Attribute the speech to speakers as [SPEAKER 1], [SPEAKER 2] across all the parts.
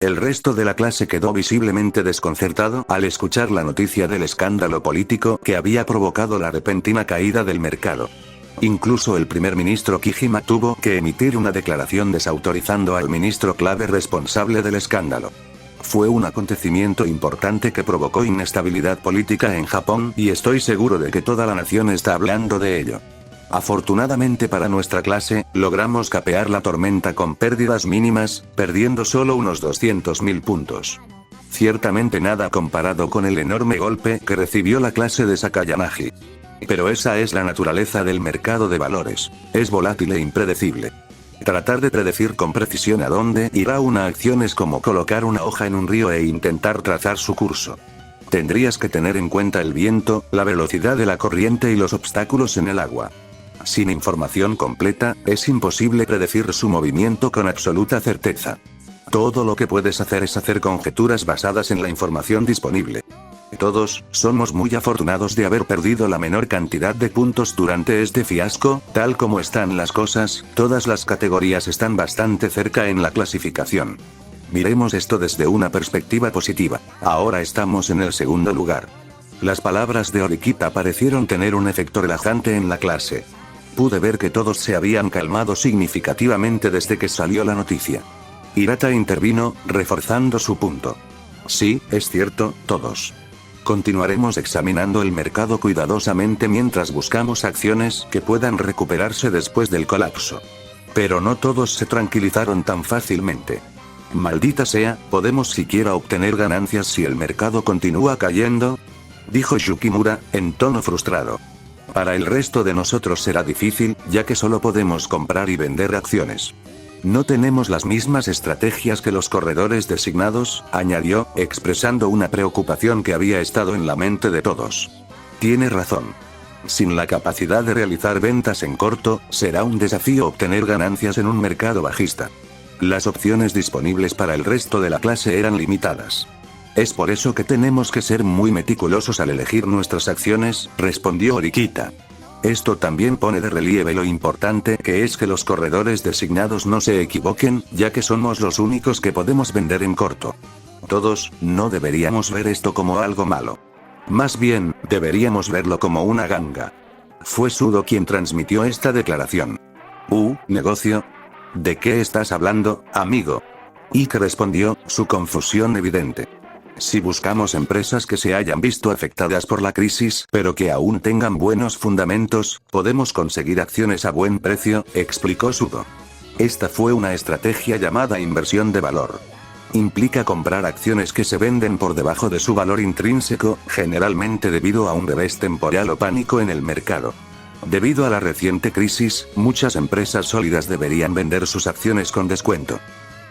[SPEAKER 1] El resto de la clase quedó visiblemente desconcertado al escuchar la noticia del escándalo político que había provocado la repentina caída del mercado. Incluso el primer ministro Kijima tuvo que emitir una declaración desautorizando al ministro clave responsable del escándalo. Fue un acontecimiento importante que provocó inestabilidad política en Japón y estoy seguro de que toda la nación está hablando de ello. Afortunadamente para nuestra clase, logramos capear la tormenta con pérdidas mínimas, perdiendo solo unos 200.000 puntos. Ciertamente nada comparado con el enorme golpe que recibió la clase de Sakayanagi. Pero esa es la naturaleza del mercado de valores. Es volátil e impredecible. Tratar de predecir con precisión a dónde irá una acción es como colocar una hoja en un río e intentar trazar su curso. Tendrías que tener en cuenta el viento, la velocidad de la corriente y los obstáculos en el agua. Sin información completa, es imposible predecir su movimiento con absoluta certeza. Todo lo que puedes hacer es hacer conjeturas basadas en la información disponible. Todos somos muy afortunados de haber perdido la menor cantidad de puntos durante este fiasco. Tal como están las cosas, todas las categorías están bastante cerca en la clasificación. Miremos esto desde una perspectiva positiva. Ahora estamos en el segundo lugar. Las palabras de Horikita parecieron tener un efecto relajante en la clase. Pude ver que todos se habían calmado significativamente desde que salió la noticia. Hirata intervino, reforzando su punto. Sí, es cierto, todos. Continuaremos examinando el mercado cuidadosamente mientras buscamos acciones que puedan recuperarse después del colapso. Pero no todos se tranquilizaron tan fácilmente. Maldita sea, ¿podemos siquiera obtener ganancias si el mercado continúa cayendo?, dijo Yukimura, en tono frustrado. Para el resto de nosotros será difícil, ya que solo podemos comprar y vender acciones. No tenemos las mismas estrategias que los corredores designados, añadió, expresando una preocupación que había estado en la mente de todos. Tiene razón. Sin la capacidad de realizar ventas en corto, será un desafío obtener ganancias en un mercado bajista. Las opciones disponibles para el resto de la clase eran limitadas. Es por eso que tenemos que ser muy meticulosos al elegir nuestras acciones, respondió Horikita. Esto también pone de relieve lo importante que es que los corredores designados no se equivoquen, ya que somos los únicos que podemos vender en corto. Todos, no deberíamos ver esto como algo malo. Más bien, deberíamos verlo como una ganga. Fue Sudo quien transmitió esta declaración. ¿Negocio? ¿De qué estás hablando, amigo? Ike respondió, su confusión evidente. Si buscamos empresas que se hayan visto afectadas por la crisis, pero que aún tengan buenos fundamentos, podemos conseguir acciones a buen precio, explicó Sudo. Esta fue una estrategia llamada inversión de valor. Implica comprar acciones que se venden por debajo de su valor intrínseco, generalmente debido a un revés temporal o pánico en el mercado. Debido a la reciente crisis, muchas empresas sólidas deberían vender sus acciones con descuento.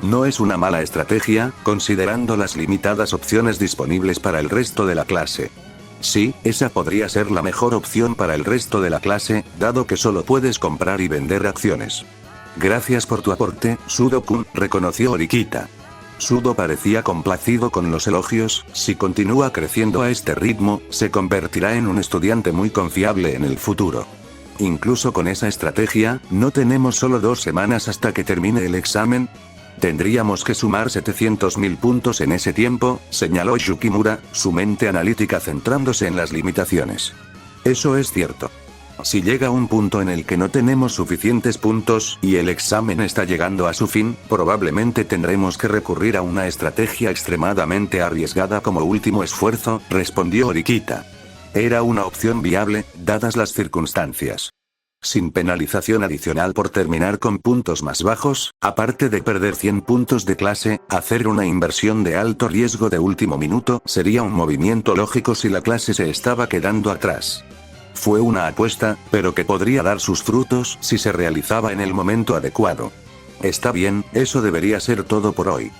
[SPEAKER 1] No es una mala estrategia, considerando las limitadas opciones disponibles para el resto de la clase. Sí, esa podría ser la mejor opción para el resto de la clase, dado que solo puedes comprar y vender acciones. Gracias por tu aporte, Sudo-kun, reconoció Horikita. Sudo parecía complacido con los elogios. Si continúa creciendo a este ritmo, se convertirá en un estudiante muy confiable en el futuro. Incluso con esa estrategia, ¿no tenemos solo 2 semanas hasta que termine el examen? Tendríamos que sumar 700.000 puntos en ese tiempo, señaló Yukimura, su mente analítica centrándose en las limitaciones. Eso es cierto. Si llega un punto en el que no tenemos suficientes puntos, y el examen está llegando a su fin, probablemente tendremos que recurrir a una estrategia extremadamente arriesgada como último esfuerzo, respondió Horikita. Era una opción viable, dadas las circunstancias. Sin penalización adicional por terminar con puntos más bajos, aparte de perder 100 puntos de clase, hacer una inversión de alto riesgo de último minuto sería un movimiento lógico si la clase se estaba quedando atrás. Fue una apuesta, pero que podría dar sus frutos si se realizaba en el momento adecuado. Está bien, eso debería ser todo por hoy.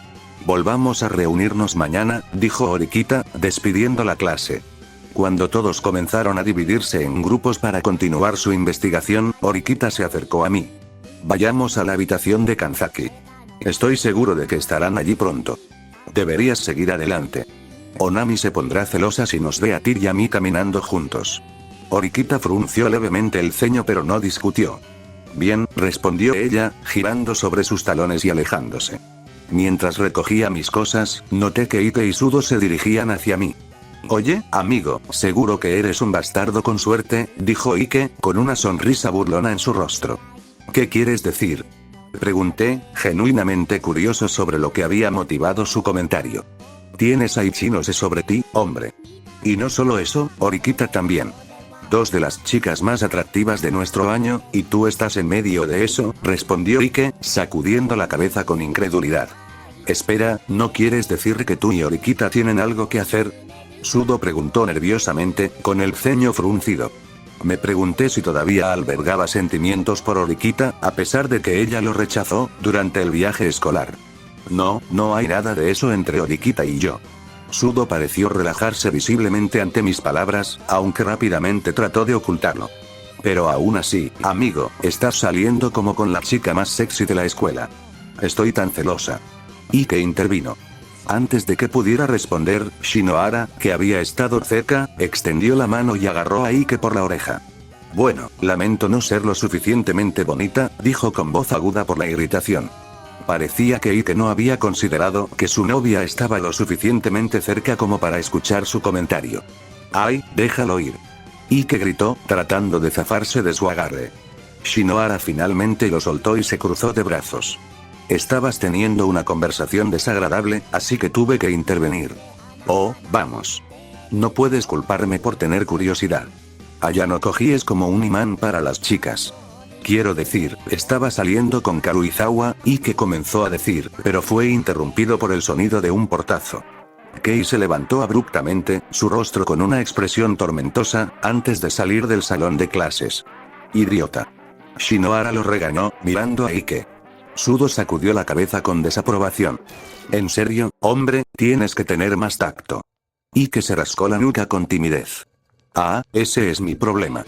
[SPEAKER 1] Volvamos a reunirnos mañana, dijo Horikita, despidiendo la clase. Cuando todos comenzaron a dividirse en grupos para continuar su investigación, Horikita se acercó a mí. Vayamos a la habitación de Kanzaki. Estoy seguro de que estarán allí pronto. Deberías seguir adelante. Onami se pondrá celosa si nos ve a ti y a mí caminando juntos. Horikita frunció levemente el ceño pero no discutió. Bien, respondió ella, girando sobre sus talones y alejándose. Mientras recogía mis cosas, noté que Ike y Sudo se dirigían hacia mí. Oye, amigo, seguro que eres un bastardo con suerte, dijo Ike, con una sonrisa burlona en su rostro. ¿Qué quieres decir? Pregunté, genuinamente curioso sobre lo que había motivado su comentario. Tienes a Ichinose sobre ti, hombre. Y no solo eso, Horikita también. Dos de las chicas más atractivas de nuestro año, y tú estás en medio de eso, respondió Ike, sacudiendo la cabeza con incredulidad. Espera, ¿no quieres decir que tú y Horikita tienen algo que hacer? Sudo preguntó nerviosamente, con el ceño fruncido. Me pregunté si todavía albergaba sentimientos por Horikita, a pesar de que ella lo rechazó, durante el viaje escolar. No, no hay nada de eso entre Horikita y yo. Sudo pareció relajarse visiblemente ante mis palabras, aunque rápidamente trató de ocultarlo. Pero aún así, amigo, estás saliendo como con la chica más sexy de la escuela. Estoy tan celosa. Ike intervino. Antes de que pudiera responder, Shinohara, que había estado cerca, extendió la mano y agarró a Ike por la oreja. Bueno, lamento no ser lo suficientemente bonita, dijo con voz aguda por la irritación. Parecía que Ike no había considerado que su novia estaba lo suficientemente cerca como para escuchar su comentario. ¡Ay, déjalo ir! Ike gritó, tratando de zafarse de su agarre. Shinohara finalmente lo soltó y se cruzó de brazos. Estabas teniendo una conversación desagradable, así que tuve que intervenir. Oh, vamos. No puedes culparme por tener curiosidad. Ayano Koji es como un imán para las chicas. Quiero decir, estaba saliendo con Karuizawa, Ike comenzó a decir, pero fue interrumpido por el sonido de un portazo. Kei se levantó abruptamente, su rostro con una expresión tormentosa, antes de salir del salón de clases. Idiota. Shinohara lo regañó, mirando a Ike. Sudo sacudió la cabeza con desaprobación. En serio, hombre, tienes que tener más tacto. Ike se rascó la nuca con timidez. Ah, ese es mi problema.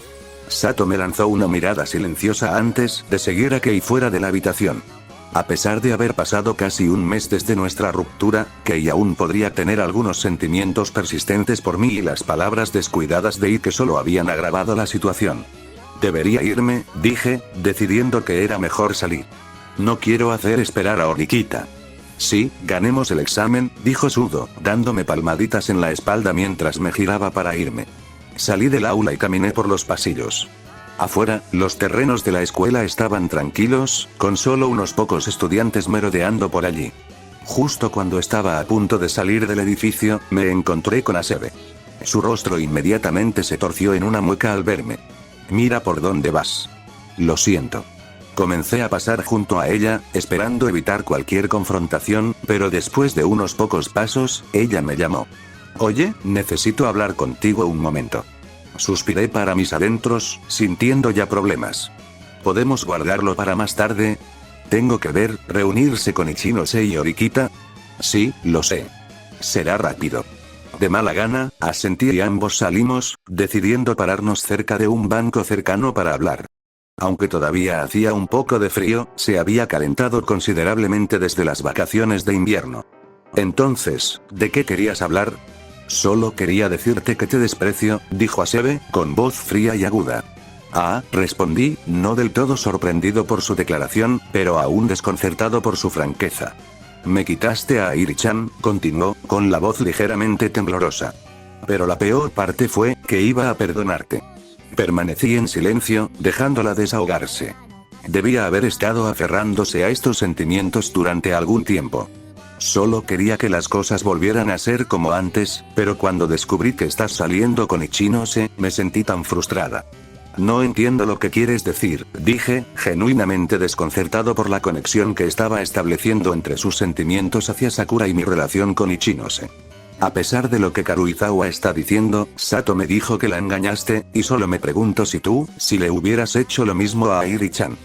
[SPEAKER 1] Sato me lanzó una mirada silenciosa antes de seguir a Kei fuera de la habitación. A pesar de haber pasado casi un mes desde nuestra ruptura, Kei aún podría tener algunos sentimientos persistentes por mí y las palabras descuidadas de Ike solo habían agravado la situación. Debería irme, dije, decidiendo que era mejor salir. No quiero hacer esperar a Horikita. Sí, ganemos el examen, dijo Sudo, dándome palmaditas en la espalda mientras me giraba para irme. Salí del aula y caminé por los pasillos. Afuera, los terrenos de la escuela estaban tranquilos, con solo unos pocos estudiantes merodeando por allí. Justo cuando estaba a punto de salir del edificio, me encontré con Asebe. Su rostro inmediatamente se torció en una mueca al verme. Mira por dónde vas. Lo siento. Comencé a pasar junto a ella, esperando evitar cualquier confrontación, pero después de unos pocos pasos, ella me llamó. Oye, necesito hablar contigo un momento. Suspiré para mis adentros, sintiendo ya problemas. ¿Podemos guardarlo para más tarde? Tengo que ver, reunirse con Ichinose y Horikita. Sí, lo sé. Será rápido. De mala gana, asentí y ambos salimos, decidiendo pararnos cerca de un banco cercano para hablar. Aunque todavía hacía un poco de frío, se había calentado considerablemente desde las vacaciones de invierno. Entonces, ¿de qué querías hablar? Solo quería decirte que te desprecio, dijo Asebe, con voz fría y aguda. Ah, respondí, no del todo sorprendido por su declaración, pero aún desconcertado por su franqueza. Me quitaste a Airi-chan, continuó, con la voz ligeramente temblorosa. Pero la peor parte fue, que iba a perdonarte. Permanecí en silencio, dejándola desahogarse. Debía haber estado aferrándose a estos sentimientos durante algún tiempo. Solo quería que las cosas volvieran a ser como antes, pero cuando descubrí que estás saliendo con Ichinose, me sentí tan frustrada. No entiendo lo que quieres decir, dije, genuinamente desconcertado por la conexión que estaba estableciendo entre sus sentimientos hacia Sakura y mi relación con Ichinose. A pesar de lo que Karuizawa está diciendo, Sato me dijo que la engañaste, y solo me pregunto si le hubieras hecho lo mismo a Airi-chan.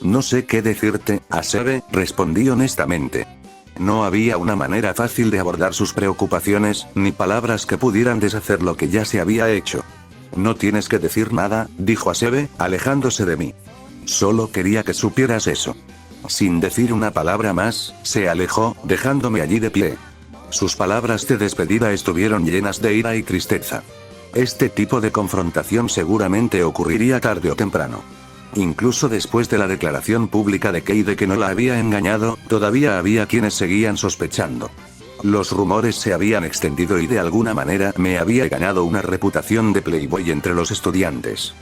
[SPEAKER 1] No sé qué decirte, Asebe, respondí honestamente. No había una manera fácil de abordar sus preocupaciones, ni palabras que pudieran deshacer lo que ya se había hecho. No tienes que decir nada, dijo Asebe, alejándose de mí. Solo quería que supieras eso. Sin decir una palabra más, se alejó, dejándome allí de pie. Sus palabras de despedida estuvieron llenas de ira y tristeza. Este tipo de confrontación seguramente ocurriría tarde o temprano. Incluso después de la declaración pública de Kei de que no la había engañado, todavía había quienes seguían sospechando. Los rumores se habían extendido y de alguna manera me había ganado una reputación de playboy entre los estudiantes.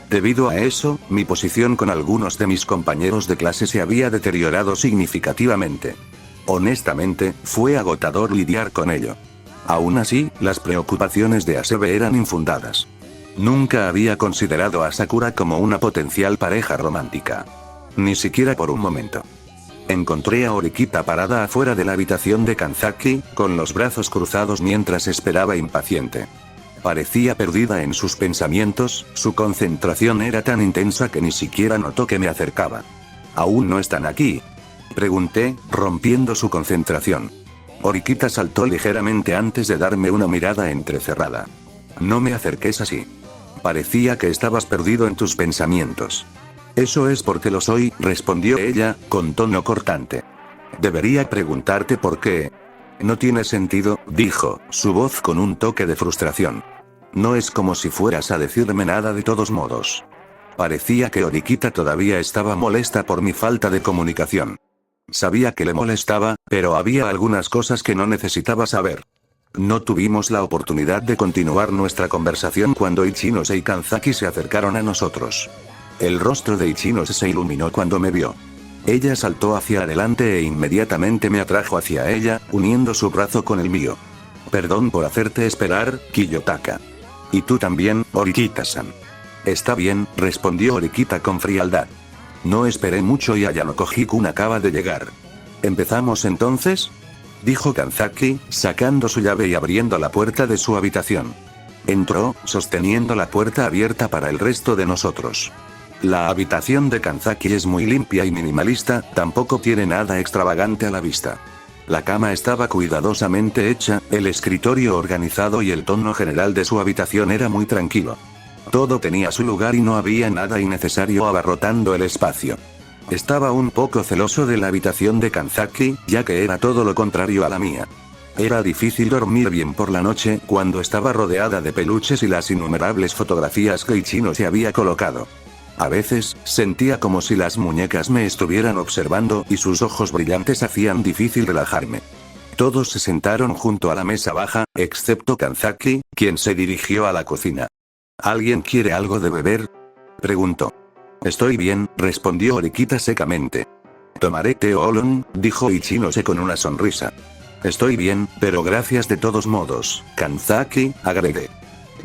[SPEAKER 1] Debido a eso, mi posición con algunos de mis compañeros de clase se había deteriorado significativamente. Honestamente, fue agotador lidiar con ello. Aún así, las preocupaciones de Asebe eran infundadas. Nunca había considerado a Sakura como una potencial pareja romántica. Ni siquiera por un momento. Encontré a Horikita parada afuera de la habitación de Kanzaki, con los brazos cruzados mientras esperaba impaciente. Parecía perdida en sus pensamientos, su concentración era tan intensa que ni siquiera notó que me acercaba. ¿Aún no están aquí?, pregunté, rompiendo su concentración. Horikita saltó ligeramente antes de darme una mirada entrecerrada. No me acerques así. Parecía que estabas perdido en tus pensamientos. Eso es porque lo soy, respondió ella, con tono cortante. Debería preguntarte por qué. No tiene sentido, dijo, su voz con un toque de frustración. No es como si fueras a decirme nada de todos modos. Parecía que Horikita todavía estaba molesta por mi falta de comunicación. Sabía que le molestaba, pero había algunas cosas que no necesitaba saber. No tuvimos la oportunidad de continuar nuestra conversación cuando Ichinose y Kanzaki se acercaron a nosotros. El rostro de Ichinose se iluminó cuando me vio. Ella saltó hacia adelante e inmediatamente me atrajo hacia ella, uniendo su brazo con el mío. Perdón por hacerte esperar, Kiyotaka. Y tú también, Horikita-san. Está bien, respondió Horikita con frialdad. No esperé mucho y Ayanoko Hikun acaba de llegar. ¿Empezamos entonces?, dijo Kanzaki, sacando su llave y abriendo la puerta de su habitación. Entró, sosteniendo la puerta abierta para el resto de nosotros. La habitación de Kanzaki es muy limpia y minimalista, tampoco tiene nada extravagante a la vista. La cama estaba cuidadosamente hecha, el escritorio organizado y el tono general de su habitación era muy tranquilo. Todo tenía su lugar y no había nada innecesario abarrotando el espacio. Estaba un poco celoso de la habitación de Kanzaki, ya que era todo lo contrario a la mía. Era difícil dormir bien por la noche cuando estaba rodeada de peluches y las innumerables fotografías que Ichino se había colocado. A veces, sentía como si las muñecas me estuvieran observando y sus ojos brillantes hacían difícil relajarme. Todos se sentaron junto a la mesa baja, excepto Kanzaki, quien se dirigió a la cocina. ¿Alguien quiere algo de beber?, preguntó. Estoy bien, respondió Horikita secamente. Tomaré té oolong, dijo Ichinose con una sonrisa. Estoy bien, pero gracias de todos modos, Kanzaki, agregué.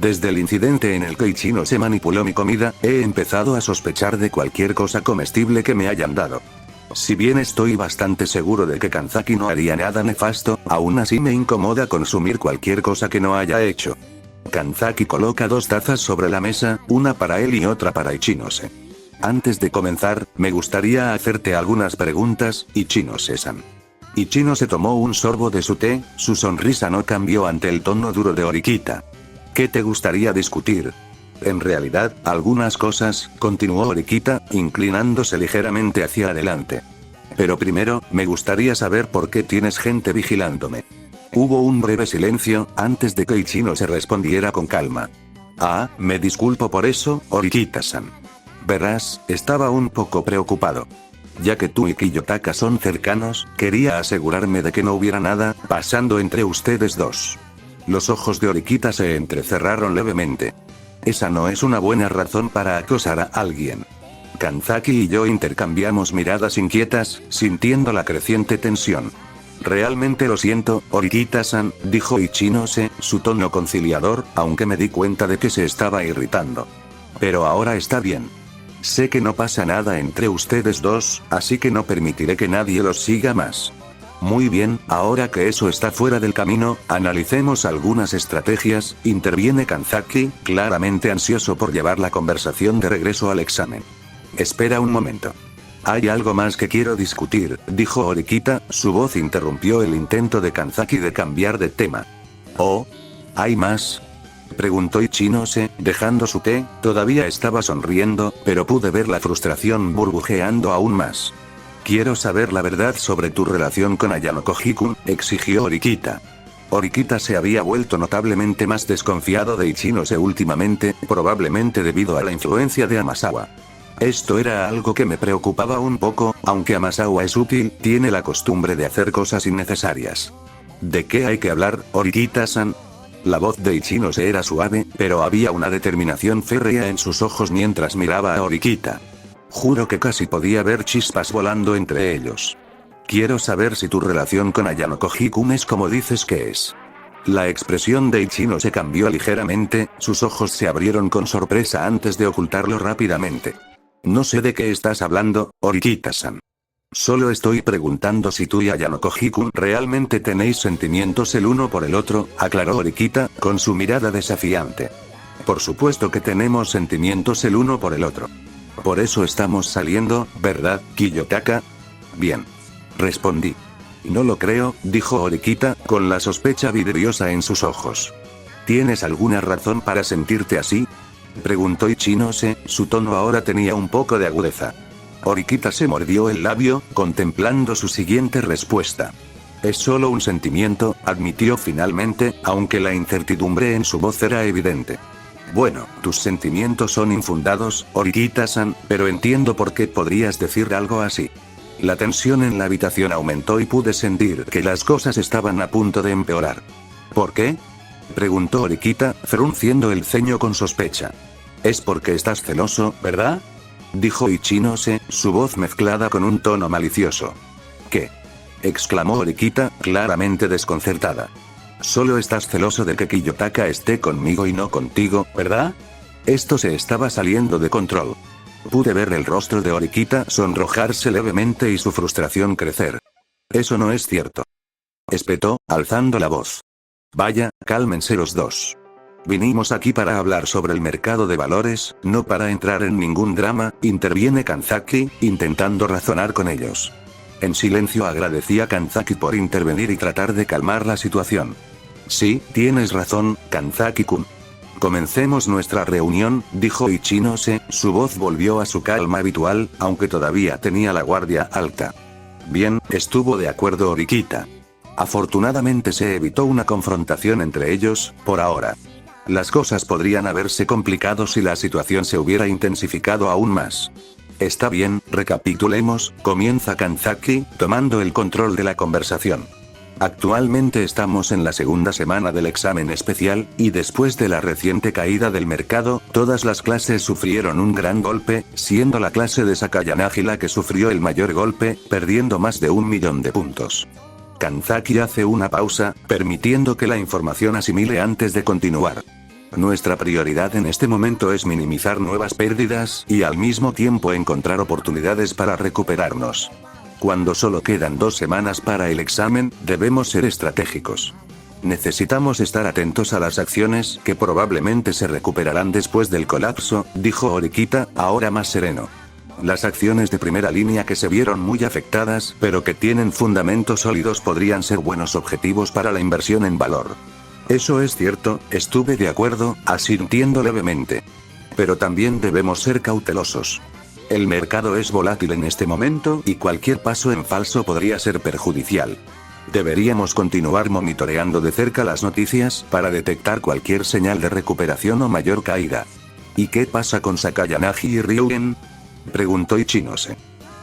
[SPEAKER 1] Desde el incidente en el que Ichinose manipuló mi comida, he empezado a sospechar de cualquier cosa comestible que me hayan dado. Si bien estoy bastante seguro de que Kanzaki no haría nada nefasto, aún así me incomoda consumir cualquier cosa que no haya hecho. Kanzaki coloca 2 tazas sobre la mesa, una para él y otra para Ichinose. Antes de comenzar, me gustaría hacerte algunas preguntas, Ichinose-san. Ichinose tomó un sorbo de su té, su sonrisa no cambió ante el tono duro de Horikita. ¿Qué te gustaría discutir? En realidad, algunas cosas, continuó Horikita, inclinándose ligeramente hacia adelante. Pero primero, me gustaría saber por qué tienes gente vigilándome. Hubo un breve silencio, antes de que Ichinose respondiera con calma. Ah, me disculpo por eso, Horikita-san. Verás, estaba un poco preocupado. Ya que tú y Kiyotaka son cercanos, quería asegurarme de que no hubiera nada pasando entre ustedes dos. Los ojos de Horikita se entrecerraron levemente. Esa no es una buena razón para acosar a alguien. Kanzaki y yo intercambiamos miradas inquietas, sintiendo la creciente tensión. Realmente lo siento, Horikita-san, dijo Ichinose, su tono conciliador, aunque me di cuenta de que se estaba irritando. Pero ahora está bien. Sé que no pasa nada entre ustedes dos, así que no permitiré que nadie los siga más. Muy bien, ahora que eso está fuera del camino, analicemos algunas estrategias, interviene Kanzaki, claramente ansioso por llevar la conversación de regreso al examen. Espera un momento. Hay algo más que quiero discutir, dijo Horikita, su voz interrumpió el intento de Kanzaki de cambiar de tema. ¿Oh? ¿Hay más?, preguntó Ichinose, dejando su té. Todavía estaba sonriendo, pero pude ver la frustración burbujeando aún más. Quiero saber la verdad sobre tu relación con Ayanoko Hikun, exigió Horikita. Horikita se había vuelto notablemente más desconfiado de Ichinose últimamente, probablemente debido a la influencia de Amasawa. Esto era algo que me preocupaba un poco, aunque Amasawa es útil, tiene la costumbre de hacer cosas innecesarias. ¿De qué hay que hablar, Horikita-san? La voz de Ichinose era suave, pero había una determinación férrea en sus ojos mientras miraba a Horikita. Juro que casi podía ver chispas volando entre ellos. Quiero saber si tu relación con Ayano Koji-kun es como dices que es. La expresión de Ichinose cambió ligeramente, sus ojos se abrieron con sorpresa antes de ocultarlo rápidamente. No sé de qué estás hablando, Horikita-san. Solo estoy preguntando si tú y Ayano Koji-kun realmente tenéis sentimientos el uno por el otro, aclaró Horikita, con su mirada desafiante. Por supuesto que tenemos sentimientos el uno por el otro. Por eso estamos saliendo, ¿verdad, Kiyotaka? Bien. Respondí. No lo creo, dijo Horikita, con la sospecha vidriosa en sus ojos. ¿Tienes alguna razón para sentirte así? Preguntó Ichinose, su tono ahora tenía un poco de agudeza. Horikita se mordió el labio, contemplando su siguiente respuesta. Es solo un sentimiento, admitió finalmente, aunque la incertidumbre en su voz era evidente. Bueno, tus sentimientos son infundados, Horikita-san, pero entiendo por qué podrías decir algo así. La tensión en la habitación aumentó y pude sentir que las cosas estaban a punto de empeorar. ¿Por qué? Preguntó Horikita, frunciendo el ceño con sospecha. Es porque estás celoso, ¿verdad? Dijo Ichinose, su voz mezclada con un tono malicioso. ¿Qué? Exclamó Horikita, claramente desconcertada. Solo estás celoso de que Kiyotaka esté conmigo y no contigo, ¿verdad? Esto se estaba saliendo de control. Pude ver el rostro de Horikita sonrojarse levemente y su frustración crecer. Eso no es cierto. Espetó, alzando la voz. Vaya, cálmense los dos. Vinimos aquí para hablar sobre el mercado de valores, no para entrar en ningún drama, interviene Kanzaki, intentando razonar con ellos. En silencio agradecí a Kanzaki por intervenir y tratar de calmar la situación. Sí, tienes razón, Kanzaki-kun. Comencemos nuestra reunión, dijo Ichinose, su voz volvió a su calma habitual, aunque todavía tenía la guardia alta. Bien, estuvo de acuerdo Horikita. Afortunadamente se evitó una confrontación entre ellos, por ahora. Las cosas podrían haberse complicado si la situación se hubiera intensificado aún más. Está bien, recapitulemos, comienza Kanzaki, tomando el control de la conversación. Actualmente estamos en la segunda semana del examen especial, y después de la reciente caída del mercado, todas las clases sufrieron un gran golpe, siendo la clase de Sakayanagi la que sufrió el mayor golpe, perdiendo más de 1.000.000 de puntos. Kanzaki hace una pausa, permitiendo que la información asimile antes de continuar. Nuestra prioridad en este momento es minimizar nuevas pérdidas, y al mismo tiempo encontrar oportunidades para recuperarnos. Cuando solo quedan 2 semanas para el examen, debemos ser estratégicos. Necesitamos estar atentos a las acciones que probablemente se recuperarán después del colapso, dijo Horikita, ahora más sereno. Las acciones de primera línea que se vieron muy afectadas, pero que tienen fundamentos sólidos podrían ser buenos objetivos para la inversión en valor. Eso es cierto, estuve de acuerdo, asintiendo levemente. Pero también debemos ser cautelosos. El mercado es volátil en este momento, y cualquier paso en falso podría ser perjudicial. Deberíamos continuar monitoreando de cerca las noticias, para detectar cualquier señal de recuperación o mayor caída. ¿Y qué pasa con Sakayanagi y Ryugen? Preguntó Ichinose.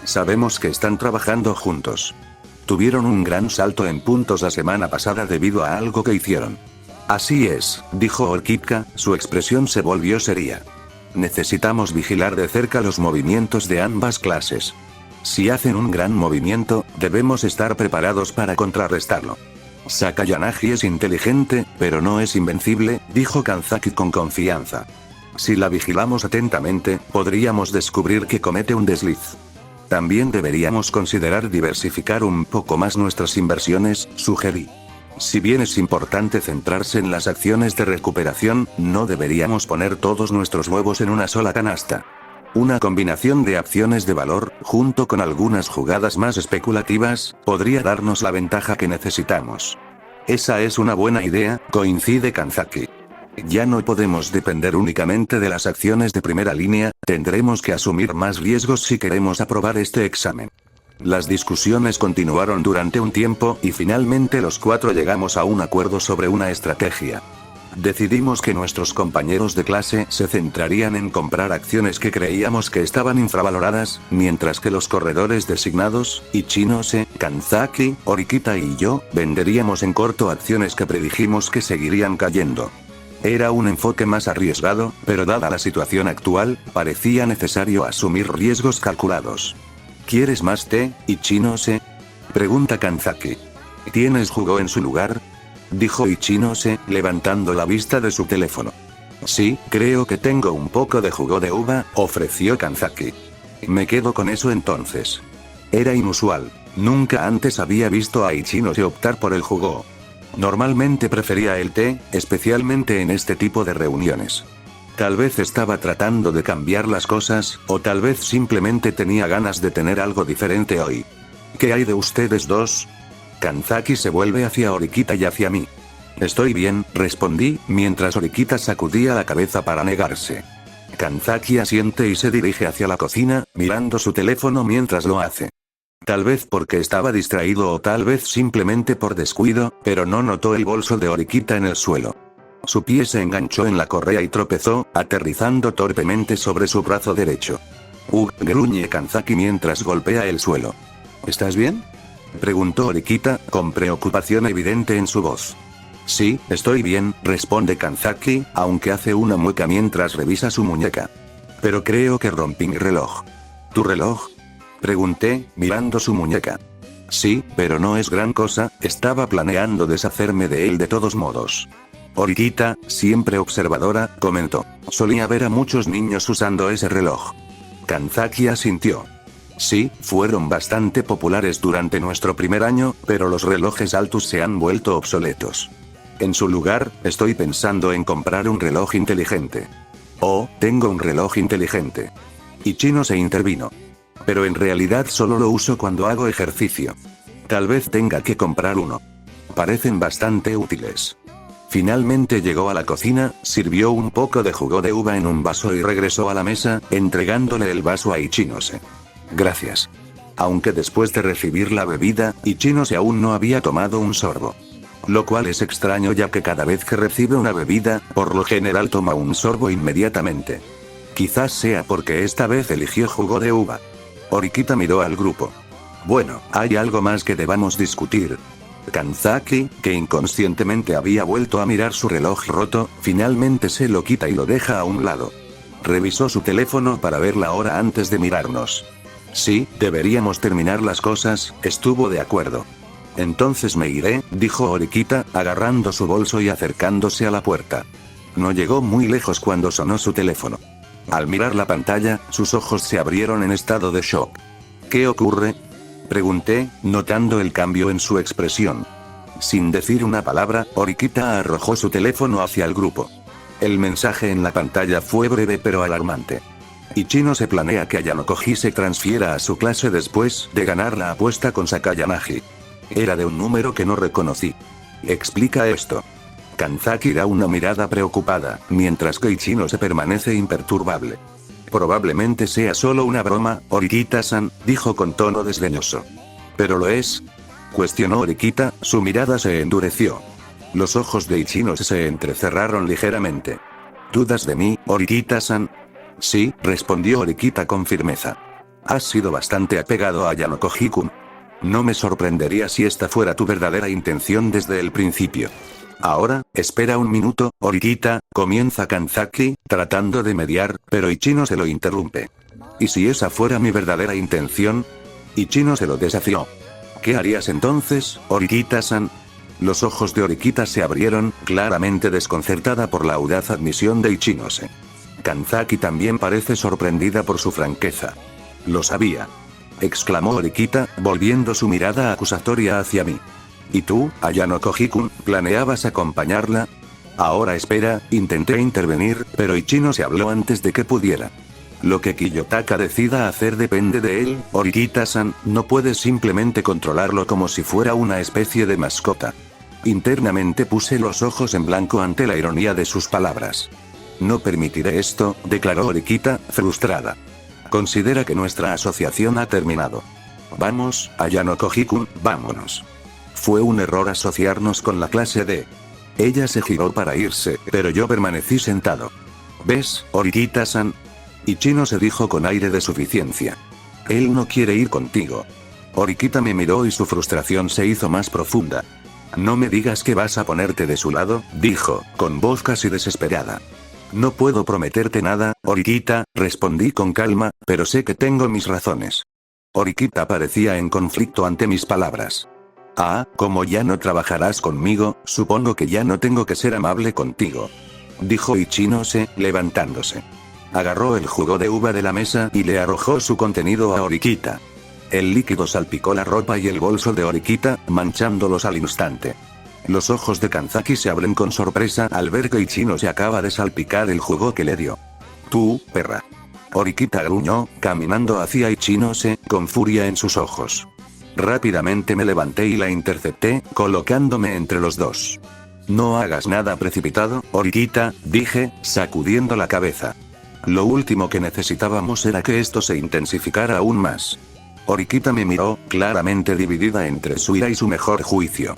[SPEAKER 1] Sabemos que están trabajando juntos. Tuvieron un gran salto en puntos la semana pasada debido a algo que hicieron. Así es, dijo Horikita, su expresión se volvió seria. Necesitamos vigilar de cerca los movimientos de ambas clases. Si hacen un gran movimiento, debemos estar preparados para contrarrestarlo. Sakayanagi es inteligente, pero no es invencible, dijo Kanzaki con confianza. Si la vigilamos atentamente, podríamos descubrir que comete un desliz. También deberíamos considerar diversificar un poco más nuestras inversiones, sugerí. Si bien es importante centrarse en las acciones de recuperación, no deberíamos poner todos nuestros huevos en una sola canasta. Una combinación de acciones de valor, junto con algunas jugadas más especulativas, podría darnos la ventaja que necesitamos. Esa es una buena idea, coincide Kanzaki. Ya no podemos depender únicamente de las acciones de primera línea, tendremos que asumir más riesgos si queremos aprobar este examen. Las discusiones continuaron durante un tiempo, y finalmente los 4 llegamos a un acuerdo sobre una estrategia. Decidimos que nuestros compañeros de clase se centrarían en comprar acciones que creíamos que estaban infravaloradas, mientras que los corredores designados, Ichinose, Kanzaki, Horikita y yo, venderíamos en corto acciones que predijimos que seguirían cayendo. Era un enfoque más arriesgado, pero dada la situación actual, parecía necesario asumir riesgos calculados. ¿Quieres más té, Ichinose?, pregunta Kanzaki. ¿Tienes jugo en su lugar?, dijo Ichinose, levantando la vista de su teléfono. Sí, creo que tengo un poco de jugo de uva, ofreció Kanzaki. Me quedo con eso entonces. Era inusual. Nunca antes había visto a Ichinose optar por el jugo. Normalmente prefería el té, especialmente en este tipo de reuniones. Tal vez estaba tratando de cambiar las cosas, o tal vez simplemente tenía ganas de tener algo diferente hoy. ¿Qué hay de ustedes dos? Kanzaki se vuelve hacia Horikita y hacia mí. Estoy bien, respondí, mientras Horikita sacudía la cabeza para negarse. Kanzaki asiente y se dirige hacia la cocina, mirando su teléfono mientras lo hace. Tal vez porque estaba distraído o tal vez simplemente por descuido, pero no notó el bolso de Horikita en el suelo. Su pie se enganchó en la correa y tropezó, aterrizando torpemente sobre su brazo derecho. Gruñe Kanzaki mientras golpea el suelo. ¿Estás bien?, preguntó Horikita, con preocupación evidente en su voz. Sí, estoy bien, responde Kanzaki, aunque hace una mueca mientras revisa su muñeca. Pero creo que rompí mi reloj. ¿Tu reloj?, pregunté, mirando su muñeca. Sí, pero no es gran cosa, estaba planeando deshacerme de él de todos modos. Horikita, siempre observadora, comentó. Solía ver a muchos niños usando ese reloj. Kanzaki asintió. Sí, fueron bastante populares durante nuestro primer año, pero los relojes Altus se han vuelto obsoletos. En su lugar, estoy pensando en comprar un reloj inteligente. Oh, tengo un reloj inteligente. Ichino se intervino. Pero en realidad solo lo uso cuando hago ejercicio. Tal vez tenga que comprar uno. Parecen bastante útiles. Finalmente llegó a la cocina, sirvió un poco de jugo de uva en un vaso y regresó a la mesa, entregándole el vaso a Ichinose. Gracias. Aunque después de recibir la bebida, Ichinose aún no había tomado un sorbo. Lo cual es extraño ya que cada vez que recibe una bebida, por lo general toma un sorbo inmediatamente. Quizás sea porque esta vez eligió jugo de uva. Horikita miró al grupo. Bueno, hay algo más que debamos discutir. Kanzaki, que inconscientemente había vuelto a mirar su reloj roto, finalmente se lo quita y lo deja a un lado. Revisó su teléfono para ver la hora antes de mirarnos. Sí, deberíamos terminar las cosas, estuvo de acuerdo. Entonces me iré, dijo Horikita, agarrando su bolso y acercándose a la puerta. No llegó muy lejos cuando sonó su teléfono. Al mirar la pantalla, sus ojos se abrieron en estado de shock. ¿Qué ocurre?, pregunté, notando el cambio en su expresión. Sin decir una palabra, Horikita arrojó su teléfono hacia el grupo. El mensaje en la pantalla fue breve pero alarmante. Ichino se planea que Ayanokoji se transfiera a su clase después de ganar la apuesta con Sakayanagi. Era de un número que no reconocí. Explica esto. Kanzaki da una mirada preocupada, mientras que Ichino se permanece imperturbable. Probablemente sea solo una broma, Horikita-san, dijo con tono desdeñoso. ¿Pero lo es?, cuestionó Horikita, su mirada se endureció. Los ojos de Ichino se entrecerraron ligeramente. ¿Dudas de mí, Horikita-san? Sí, respondió Horikita con firmeza. Has sido bastante apegado a Ayanokoji-kun. No me sorprendería si esta fuera tu verdadera intención desde el principio. Ahora, espera un minuto, Horikita, comienza Kanzaki, tratando de mediar, pero Ichino se lo interrumpe. ¿Y si esa fuera mi verdadera intención? Ichino se lo desafió. ¿Qué harías entonces, Horikita-san? Los ojos de Horikita se abrieron, claramente desconcertada por la audaz admisión de Ichinose. Kanzaki también parece sorprendida por su franqueza. Lo sabía, exclamó Horikita, volviendo su mirada acusatoria hacia mí. ¿Y tú, Ayanokoji-kun, planeabas acompañarla? Ahora espera, intenté intervenir, pero Ichino se habló antes de que pudiera. Lo que Kiyotaka decida hacer depende de él, Horikita-san, no puedes simplemente controlarlo como si fuera una especie de mascota. Internamente puse los ojos en blanco ante la ironía de sus palabras. No permitiré esto, declaró Horikita, frustrada. Considera que nuestra asociación ha terminado. Vamos, Ayanokoji-kun, vámonos. Fue un error asociarnos con la clase D. Ella se giró para irse, pero yo permanecí sentado. ¿Ves, Orikita-san? Ichino se dijo con aire de suficiencia. Él no quiere ir contigo. Orikita me miró y su frustración se hizo más profunda. No me digas que vas a ponerte de su lado, dijo, con voz casi desesperada. No puedo prometerte nada, Orikita, respondí con calma, pero sé que tengo mis razones. Orikita parecía en conflicto ante mis palabras. Ah, como ya no trabajarás conmigo, supongo que ya no tengo que ser amable contigo. Dijo Ichinose, levantándose. Agarró el jugo de uva de la mesa y le arrojó su contenido a Orikita. El líquido salpicó la ropa y el bolso de Orikita, manchándolos al instante. Los ojos de Kanzaki se abren con sorpresa al ver que Ichinose acaba de salpicar el jugo que le dio. Tú, perra. Orikita gruñó, caminando hacia Ichinose, con furia en sus ojos. Rápidamente me levanté y la intercepté, colocándome entre los dos. No hagas nada precipitado, Orikita, dije, sacudiendo la cabeza. Lo último que necesitábamos era que esto se intensificara aún más. Orikita me miró, claramente dividida entre su ira y su mejor juicio.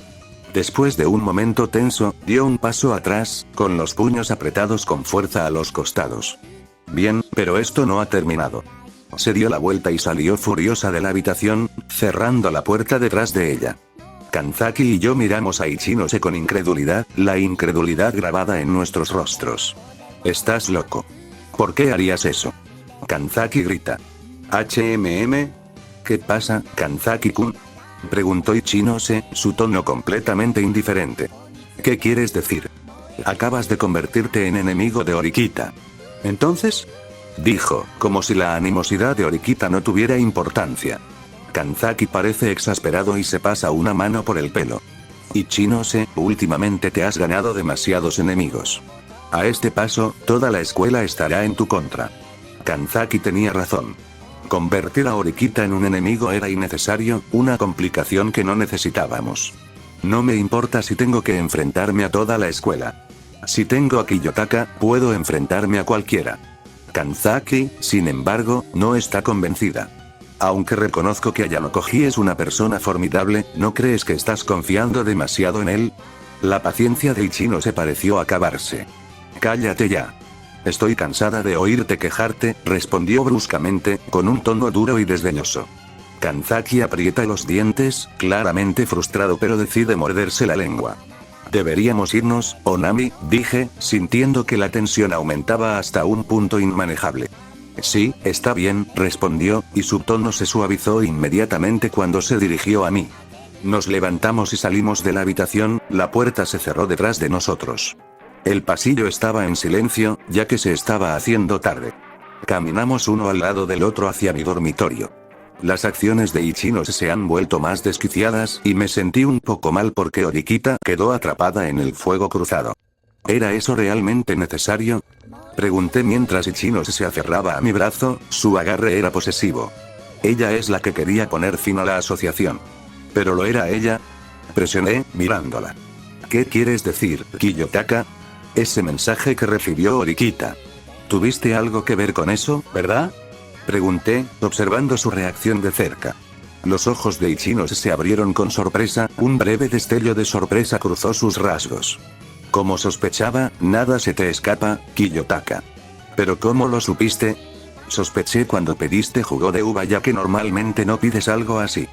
[SPEAKER 1] Después de un momento tenso, dio un paso atrás, con los puños apretados con fuerza a los costados. Bien, pero esto no ha terminado. Se dio la vuelta y salió furiosa de la habitación, cerrando la puerta detrás de ella. Kanzaki y yo miramos a Ichinose con incredulidad, la incredulidad grabada en nuestros rostros. ¿Estás loco? ¿Por qué harías eso? Kanzaki grita. ¿Qué pasa, Kanzaki-kun? Preguntó Ichinose, su tono completamente indiferente. ¿Qué quieres decir? Acabas de convertirte en enemigo de Orikita. ¿Entonces? Dijo, como si la animosidad de Orikita no tuviera importancia. Kanzaki parece exasperado y se pasa una mano por el pelo. Ichinose, últimamente te has ganado demasiados enemigos. A este paso, toda la escuela estará en tu contra. Kanzaki tenía razón. Convertir a Orikita en un enemigo era innecesario, una complicación que no necesitábamos. No me importa si tengo que enfrentarme a toda la escuela. Si tengo a Kiyotaka, puedo enfrentarme a cualquiera. Kanzaki, sin embargo, no está convencida. Aunque reconozco que Ayanokoji es una persona formidable, ¿no crees que estás confiando demasiado en él? La paciencia de Ichinose pareció acabarse. Cállate ya. Estoy cansada de oírte quejarte, respondió bruscamente, con un tono duro y desdeñoso. Kanzaki aprieta los dientes, claramente frustrado pero decide morderse la lengua. Deberíamos irnos, Onami, dije, sintiendo que la tensión aumentaba hasta un punto inmanejable. Sí, está bien, respondió, y su tono se suavizó inmediatamente cuando se dirigió a mí. Nos levantamos y salimos de la habitación, la puerta se cerró detrás de nosotros. El pasillo estaba en silencio, ya que se estaba haciendo tarde. Caminamos uno al lado del otro hacia mi dormitorio. Las acciones de Ichinose se han vuelto más desquiciadas y me sentí un poco mal porque Orikita quedó atrapada en el fuego cruzado. ¿Era eso realmente necesario? Pregunté mientras Ichinose se aferraba a mi brazo, su agarre era posesivo. Ella es la que quería poner fin a la asociación. ¿Pero lo era ella? Presioné, mirándola. ¿Qué quieres decir, Kiyotaka? Ese mensaje que recibió Orikita. ¿Tuviste algo que ver con eso, verdad? Pregunté, observando su reacción de cerca. Los ojos de Ichinose se abrieron con sorpresa, un breve destello de sorpresa cruzó sus rasgos. Como sospechaba, nada se te escapa, Kiyotaka. ¿Pero cómo lo supiste? Sospeché cuando pediste jugo de uva ya que normalmente no pides algo así.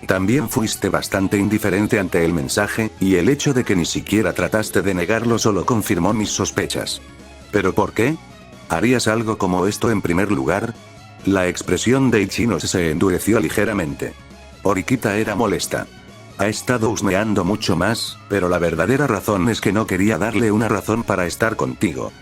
[SPEAKER 1] También fuiste bastante indiferente ante el mensaje, y el hecho de que ni siquiera trataste de negarlo solo confirmó mis sospechas. ¿Pero por qué? ¿Harías algo como esto en primer lugar? La expresión de Ichinose se endureció ligeramente. Orikita era molesta. Ha estado husmeando mucho más, pero la verdadera razón es que no quería darle una razón para estar contigo.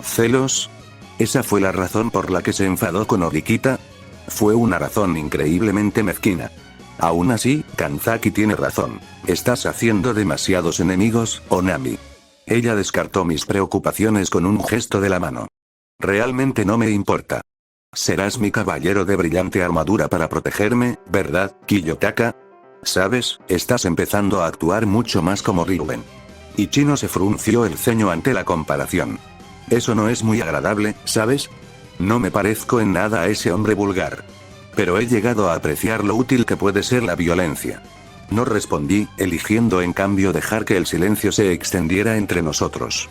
[SPEAKER 1] ¿Celos? ¿Esa fue la razón por la que se enfadó con Orikita? Fue una razón increíblemente mezquina. Aún así, Kanzaki tiene razón. Estás haciendo demasiados enemigos, Onami. Ella descartó mis preocupaciones con un gesto de la mano. Realmente no me importa. Serás mi caballero de brillante armadura para protegerme, ¿verdad, Kiyotaka? ¿Sabes? Estás empezando a actuar mucho más como Ryuben. Ichinose frunció el ceño ante la comparación. Eso no es muy agradable, ¿sabes? No me parezco en nada a ese hombre vulgar. Pero he llegado a apreciar lo útil que puede ser la violencia. No respondí, eligiendo en cambio dejar que el silencio se extendiera entre nosotros.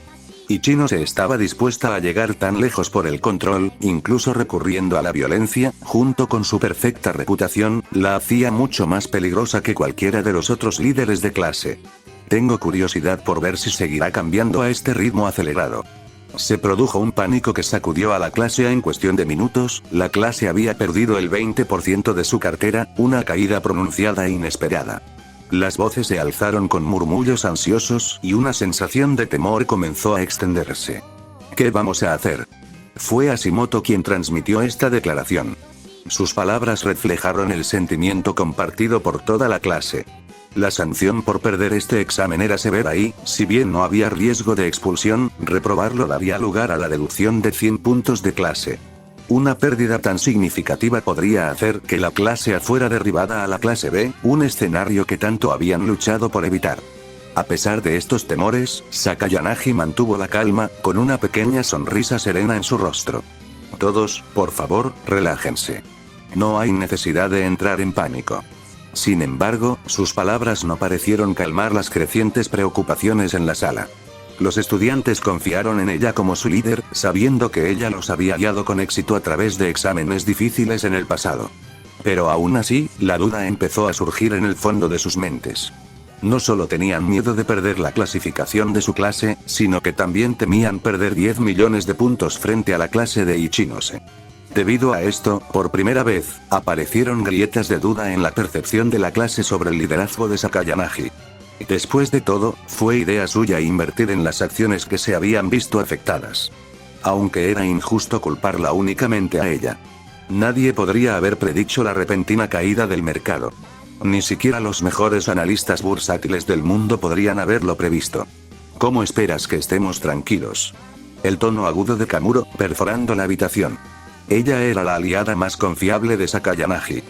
[SPEAKER 1] Ichinose estaba dispuesta a llegar tan lejos por el control, incluso recurriendo a la violencia, junto con su perfecta reputación, la hacía mucho más peligrosa que cualquiera de los otros líderes de clase. Tengo curiosidad por ver si seguirá cambiando a este ritmo acelerado. Se produjo un pánico que sacudió a la clase en cuestión de minutos. La clase había perdido el 20% de su cartera, una caída pronunciada e inesperada. Las voces se alzaron con murmullos ansiosos y una sensación de temor comenzó a extenderse. ¿Qué vamos a hacer? Fue Hashimoto quien transmitió esta declaración. Sus palabras reflejaron el sentimiento compartido por toda la clase. La sanción por perder este examen era severa y, si bien no había riesgo de expulsión, reprobarlo daría lugar a la deducción de 100 puntos de clase. Una pérdida tan significativa podría hacer que la clase A fuera derribada a la clase B, un escenario que tanto habían luchado por evitar. A pesar de estos temores, Sakayanagi mantuvo la calma, con una pequeña sonrisa serena en su rostro. Todos, por favor, relájense. No hay necesidad de entrar en pánico. Sin embargo, sus palabras no parecieron calmar las crecientes preocupaciones en la sala. Los estudiantes confiaron en ella como su líder, sabiendo que ella los había guiado con éxito a través de exámenes difíciles en el pasado. Pero aún así, la duda empezó a surgir en el fondo de sus mentes. No solo tenían miedo de perder la clasificación de su clase, sino que también temían perder 10 millones de puntos frente a la clase de Ichinose. Debido a esto, por primera vez, aparecieron grietas de duda en la percepción de la clase sobre el liderazgo de Sakayanagi. Después de todo, fue idea suya invertir en las acciones que se habían visto afectadas. Aunque era injusto culparla únicamente a ella. Nadie podría haber predicho la repentina caída del mercado. Ni siquiera los mejores analistas bursátiles del mundo podrían haberlo previsto. ¿Cómo esperas que estemos tranquilos? El tono agudo de Kamuro, perforando la habitación. Ella era la aliada más confiable de Sakayanagi.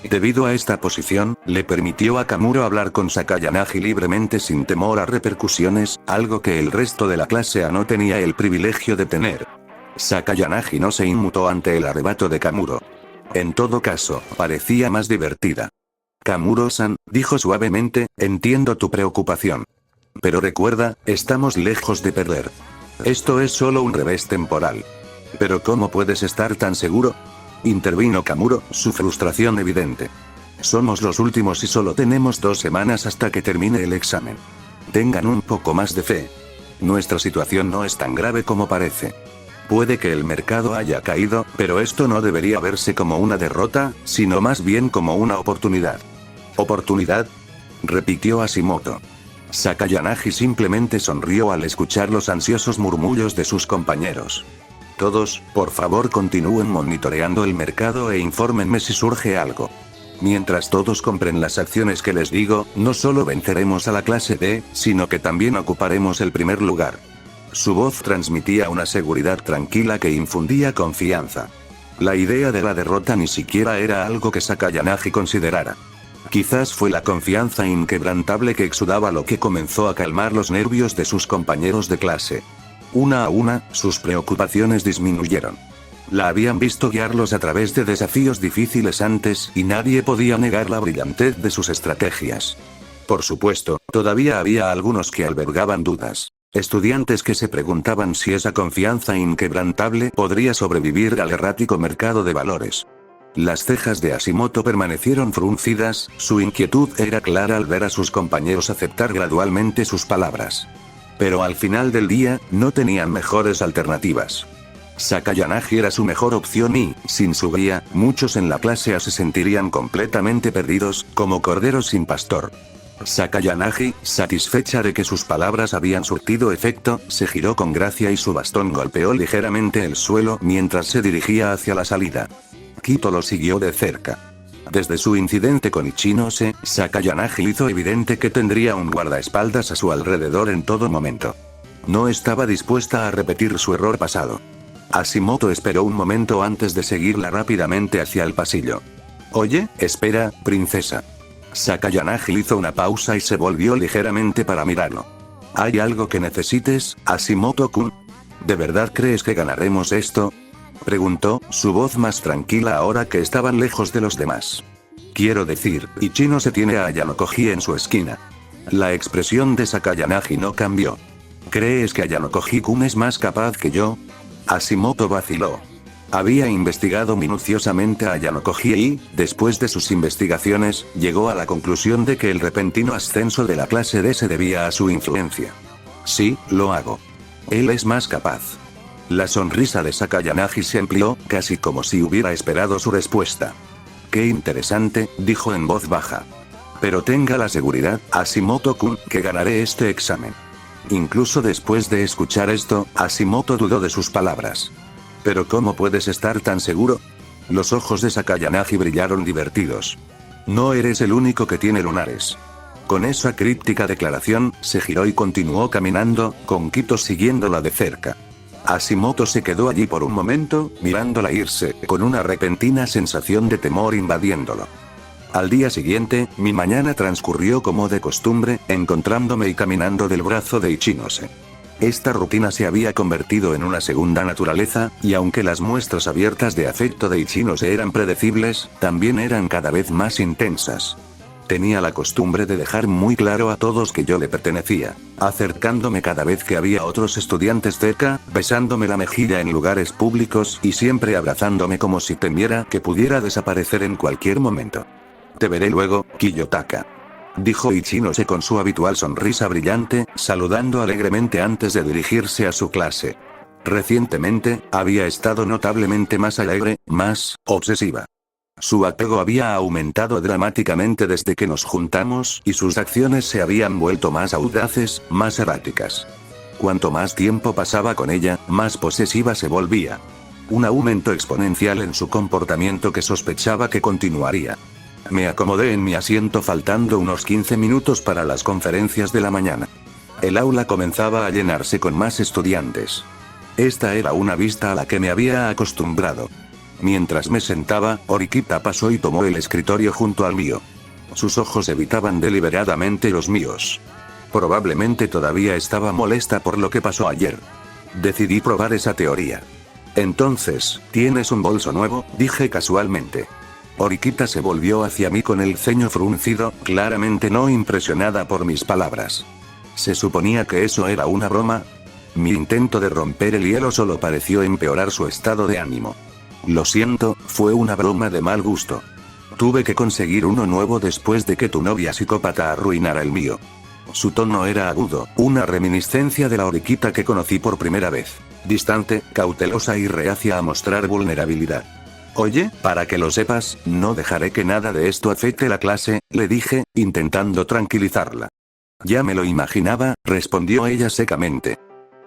[SPEAKER 1] Debido a esta posición, le permitió a Kamuro hablar con Sakayanagi libremente sin temor a repercusiones, algo que el resto de la clase A no tenía el privilegio de tener. Sakayanagi no se inmutó ante el arrebato de Kamuro. En todo caso, parecía más divertida. Kamuro-san, dijo suavemente, entiendo tu preocupación. Pero recuerda, estamos lejos de perder. Esto es solo un revés temporal. ¿Pero cómo puedes estar tan seguro? Intervino Kamuro, su frustración evidente. Somos los últimos y solo tenemos 2 semanas hasta que termine el examen. Tengan un poco más de fe. Nuestra situación no es tan grave como parece. Puede que el mercado haya caído, pero esto no debería verse como una derrota, sino más bien como una oportunidad. ¿Oportunidad? Repitió Hashimoto. Sakayanagi simplemente sonrió al escuchar los ansiosos murmullos de sus compañeros. Todos, por favor, continúen monitoreando el mercado e infórmenme si surge algo. Mientras todos compren las acciones que les digo, no solo venceremos a la clase D, sino que también ocuparemos el primer lugar. Su voz transmitía una seguridad tranquila que infundía confianza. La idea de la derrota ni siquiera era algo que Sakayanagi considerara. Quizás fue la confianza inquebrantable que exudaba lo que comenzó a calmar los nervios de sus compañeros de clase. Una a una, sus preocupaciones disminuyeron. La habían visto guiarlos a través de desafíos difíciles antes y nadie podía negar la brillantez de sus estrategias. Por supuesto, todavía había algunos que albergaban dudas. Estudiantes que se preguntaban si esa confianza inquebrantable podría sobrevivir al errático mercado de valores. Las cejas de Hashimoto permanecieron fruncidas, su inquietud era clara al ver a sus compañeros aceptar gradualmente sus palabras. Pero al final del día, no tenían mejores alternativas. Sakayanagi era su mejor opción y, sin su guía, muchos en la clase A se sentirían completamente perdidos, como corderos sin pastor. Sakayanagi, satisfecha de que sus palabras habían surtido efecto, se giró con gracia y su bastón golpeó ligeramente el suelo mientras se dirigía hacia la salida. Kito lo siguió de cerca. Desde su incidente con Ichinose, Sakayanagi hizo evidente que tendría un guardaespaldas a su alrededor en todo momento. No estaba dispuesta a repetir su error pasado. Hashimoto esperó un momento antes de seguirla rápidamente hacia el pasillo. Oye, espera, princesa. Sakayanagi hizo una pausa y se volvió ligeramente para mirarlo. ¿Hay algo que necesites, Hashimoto-kun? ¿De verdad crees que ganaremos esto? Preguntó, su voz más tranquila ahora que estaban lejos de los demás. Quiero decir, Ichinose tiene a Ayanokoji en su esquina. La expresión de Sakayanagi no cambió. ¿Crees que Ayanokoji-kun es más capaz que yo? Hashimoto vaciló. Había investigado minuciosamente a Ayanokoji y, después de sus investigaciones, llegó a la conclusión de que el repentino ascenso de la clase D se debía a su influencia. Sí, lo hago. Él es más capaz. La sonrisa de Sakayanagi se amplió, casi como si hubiera esperado su respuesta. Qué interesante, dijo en voz baja. Pero tenga la seguridad, Hashimoto-kun, que ganaré este examen. Incluso después de escuchar esto, Hashimoto dudó de sus palabras. ¿Pero cómo puedes estar tan seguro? Los ojos de Sakayanagi brillaron divertidos. No eres el único que tiene lunares. Con esa críptica declaración, se giró y continuó caminando, con Kito siguiéndola de cerca. Hashimoto se quedó allí por un momento, mirándola irse, con una repentina sensación de temor invadiéndolo. Al día siguiente, mi mañana transcurrió como de costumbre, encontrándome y caminando del brazo de Ichinose. Esta rutina se había convertido en una segunda naturaleza, y aunque las muestras abiertas de afecto de Ichinose eran predecibles, también eran cada vez más intensas. Tenía la costumbre de dejar muy claro a todos que yo le pertenecía, acercándome cada vez que había otros estudiantes cerca, besándome la mejilla en lugares públicos y siempre abrazándome como si temiera que pudiera desaparecer en cualquier momento. Te veré luego, Kiyotaka. Dijo Ichinose con su habitual sonrisa brillante, saludando alegremente antes de dirigirse a su clase. Recientemente, había estado notablemente más alegre, más obsesiva. Su apego había aumentado dramáticamente desde que nos juntamos y sus acciones se habían vuelto más audaces, más erráticas. Cuanto más tiempo pasaba con ella, más posesiva se volvía. Un aumento exponencial en su comportamiento que sospechaba que continuaría. Me acomodé en mi asiento faltando unos 15 minutos para las conferencias de la mañana. El aula comenzaba a llenarse con más estudiantes. Esta era una vista a la que me había acostumbrado. Mientras me sentaba, Horikita pasó y tomó el escritorio junto al mío. Sus ojos evitaban deliberadamente los míos. Probablemente todavía estaba molesta por lo que pasó ayer. Decidí probar esa teoría. Entonces, ¿tienes un bolso nuevo?, dije casualmente. Horikita se volvió hacia mí con el ceño fruncido, claramente no impresionada por mis palabras. ¿Se suponía que eso era una broma? Mi intento de romper el hielo solo pareció empeorar su estado de ánimo. Lo siento, fue una broma de mal gusto. Tuve que conseguir uno nuevo después de que tu novia psicópata arruinara el mío. Su tono era agudo, una reminiscencia de la Horikita que conocí por primera vez. Distante, cautelosa y reacia a mostrar vulnerabilidad. Oye, para que lo sepas, no dejaré que nada de esto afecte la clase, le dije, intentando tranquilizarla. Ya me lo imaginaba, respondió ella secamente.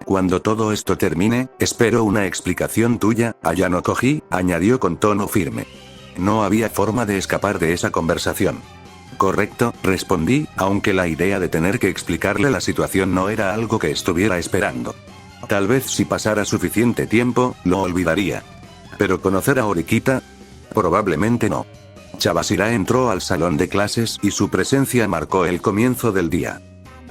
[SPEAKER 1] Cuando todo esto termine, espero una explicación tuya, Ayanokoji, añadió con tono firme. No había forma de escapar de esa conversación. Correcto, respondí, aunque la idea de tener que explicarle la situación no era algo que estuviera esperando. Tal vez si pasara suficiente tiempo, lo olvidaría. ¿Pero conocer a Horikita? Probablemente no. Chabashira entró al salón de clases y su presencia marcó el comienzo del día.